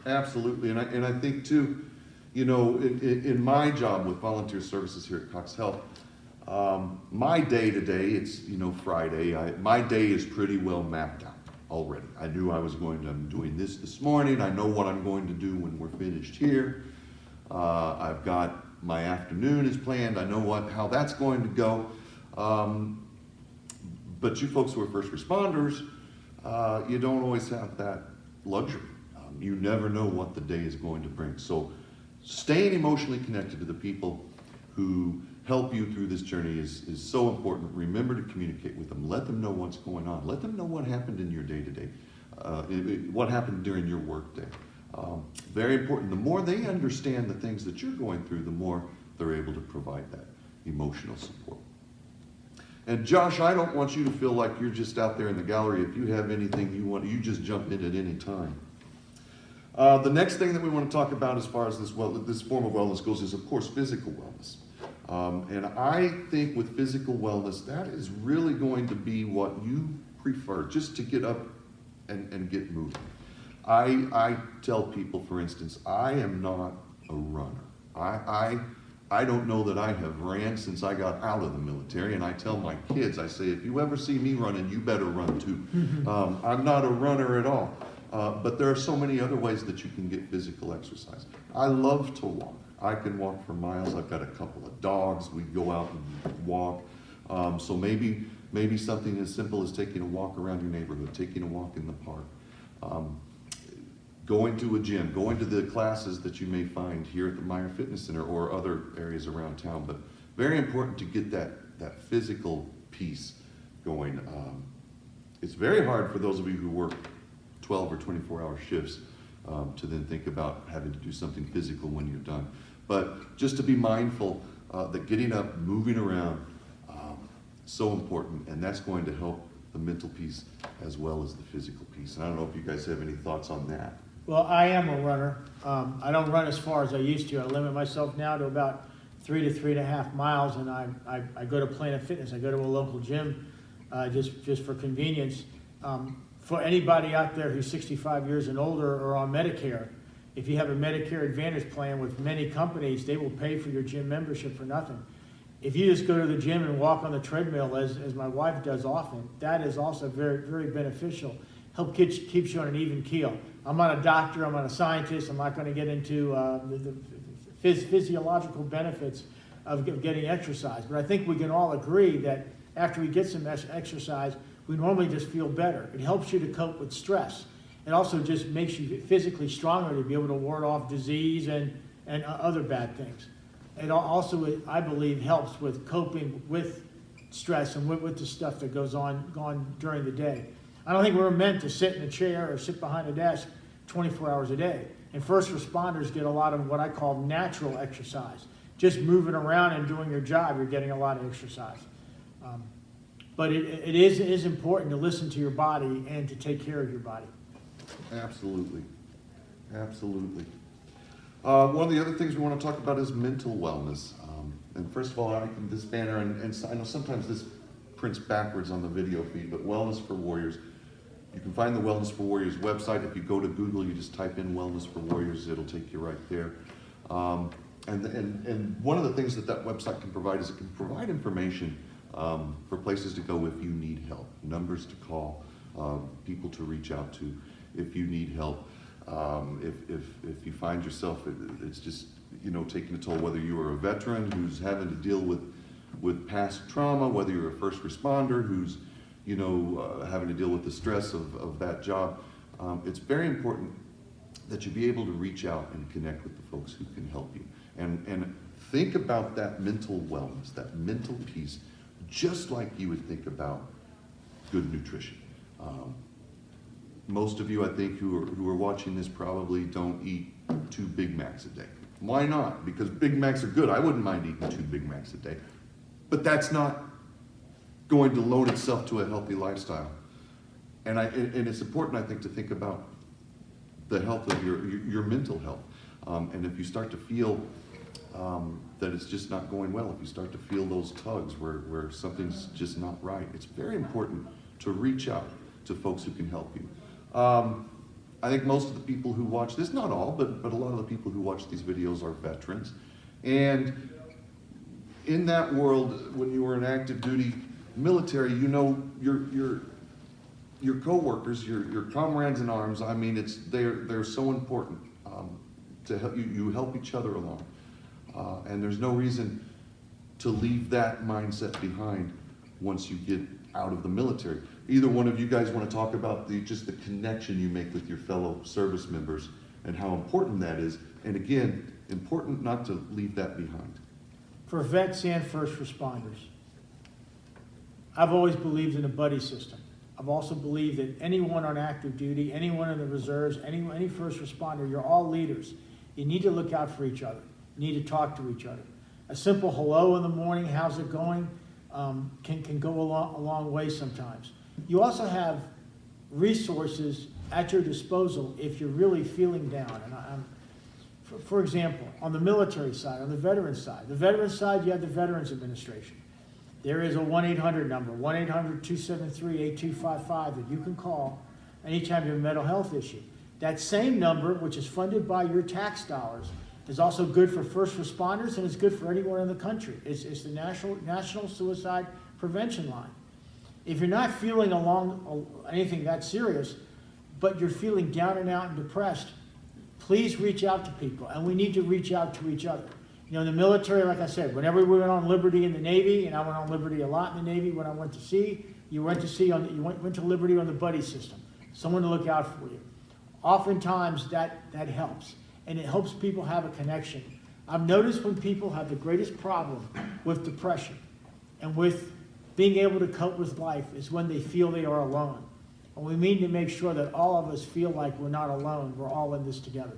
Absolutely, and I think too, you know, in my job with volunteer services here at Cox Health, my day to day, it's, you know, Friday, my day is pretty well mapped out already. I knew I'm doing this morning, I know what I'm going to do when we're finished here. I've got my afternoon is planned, I know how that's going to go. But you folks who are first responders, you don't always have that luxury. You never know what the day is going to bring. So staying emotionally connected to the people who help you through this journey is so important. Remember to communicate with them. Let them know what's going on. Let them know what happened in your day-to-day, what happened during your work day. Very important. The more they understand the things that you're going through, the more they're able to provide that emotional support. And Josh, I don't want you to feel like you're just out there in the gallery. If you have anything you want, you just jump in at any time. The next thing that we want to talk about as far as this form of wellness goes is, of course, physical wellness. And I think with physical wellness, that is really going to be what you prefer, just to get up and get moving. I tell people, for instance, I am not a runner. I don't know that I have ran since I got out of the military, and I tell my kids, I say, if you ever see me running, you better run too. I'm not a runner at all. But there are so many other ways that you can get physical exercise. I love to walk. I can walk for miles. I've got a couple of dogs. We go out and walk. So maybe something as simple as taking a walk around your neighborhood, taking a walk in the park, going to a gym, going to the classes that you may find here at the Meyer Fitness Center or other areas around town. But very important to get that physical piece going. It's very hard for those of you who work 12 or 24-hour shifts to then think about having to do something physical when you're done. But just to be mindful that getting up, moving around, so important, and that's going to help the mental piece as well as the physical piece. And I don't know if you guys have any thoughts on that. Well, I am a runner. I don't run as far as I used to. I limit myself now to about 3 to 3.5 miles, and I go to Planet Fitness. I go to a local gym just for convenience. For anybody out there who's 65 years and older or on Medicare, if you have a Medicare Advantage plan with many companies, they will pay for your gym membership for nothing. If you just go to the gym and walk on the treadmill, as my wife does often, that is also very, very beneficial. Keeps you on an even keel. I'm not a doctor, I'm not a scientist, I'm not going to get into the physiological benefits of getting exercise, but I think we can all agree that after we get some exercise, we normally just feel better. It helps you to cope with stress. It also just makes you physically stronger to be able to ward off disease and other bad things. It also, I believe, helps with coping with stress and with the stuff that goes on during the day. I don't think we're meant to sit in a chair or sit behind a desk 24 hours a day. And first responders get a lot of what I call natural exercise. Just moving around and doing your job, you're getting a lot of exercise. But it is important to listen to your body and to take care of your body. Absolutely. Absolutely. One of the other things we want to talk about is mental wellness. And first of all, I like this banner, and I know sometimes this prints backwards on the video feed, but Wellness for Warriors. You can find the Wellness for Warriors website. If you go to Google, you just type in Wellness for Warriors, it'll take you right there. And one of the things that website can provide is it can provide information for places to go if you need help, numbers to call, people to reach out to if you need help. If you find yourself, it's just, you know, taking a toll, whether you are a veteran who's having to deal with past trauma, whether you're a first responder who's, you know, having to deal with the stress of that job. It's very important that you be able to reach out and connect with the folks who can help you. And think about that mental wellness, that mental piece, just like you would think about good nutrition. Most of you, I think, who are watching this probably don't eat 2 Big Macs a day. Why not? Because Big Macs are good. I wouldn't mind eating 2 Big Macs a day. But that's not going to loan itself to a healthy lifestyle. And it's important, I think, to think about the health of your mental health. And if you start to feel that it's just not going well, if you start to feel those tugs where something's just not right, it's very important to reach out to folks who can help you. I think most of the people who watch this, not all, but a lot of the people who watch these videos are veterans. And in that world, when you were in active duty military, you know your coworkers, your comrades in arms. I mean, they're so important to help you. You help each other along, and there's no reason to leave that mindset behind once you get out of the military. Either one of you guys want to talk about just the connection you make with your fellow service members and how important that is? And again, important not to leave that behind. For vets and first responders, I've always believed in a buddy system. I've also believed that anyone on active duty, anyone in the reserves, any first responder, you're all leaders. You need to look out for each other. You need to talk to each other. A simple hello in the morning, how's it going, can go a long way sometimes. You also have resources at your disposal if you're really feeling down. And for example, on the military side, on the veterans side, you have the Veterans Administration. There is a 1-800 number, 1-800-273-8255 that you can call anytime you have a mental health issue. That same number, which is funded by your tax dollars, is also good for first responders and it's good for anyone in the country. It's the National Suicide Prevention Line. If you're not feeling anything that serious, but you're feeling down and out and depressed, please reach out to people, and we need to reach out to each other. You know, in the military, like I said, whenever we went on Liberty in the Navy, and I went on Liberty a lot in the Navy when I went to sea, you went to Liberty on the buddy system, someone to look out for you. Oftentimes that helps, and it helps people have a connection. I've noticed when people have the greatest problem with depression and with being able to cope with life is when they feel they are alone. And we need to make sure that all of us feel like we're not alone, we're all in this together.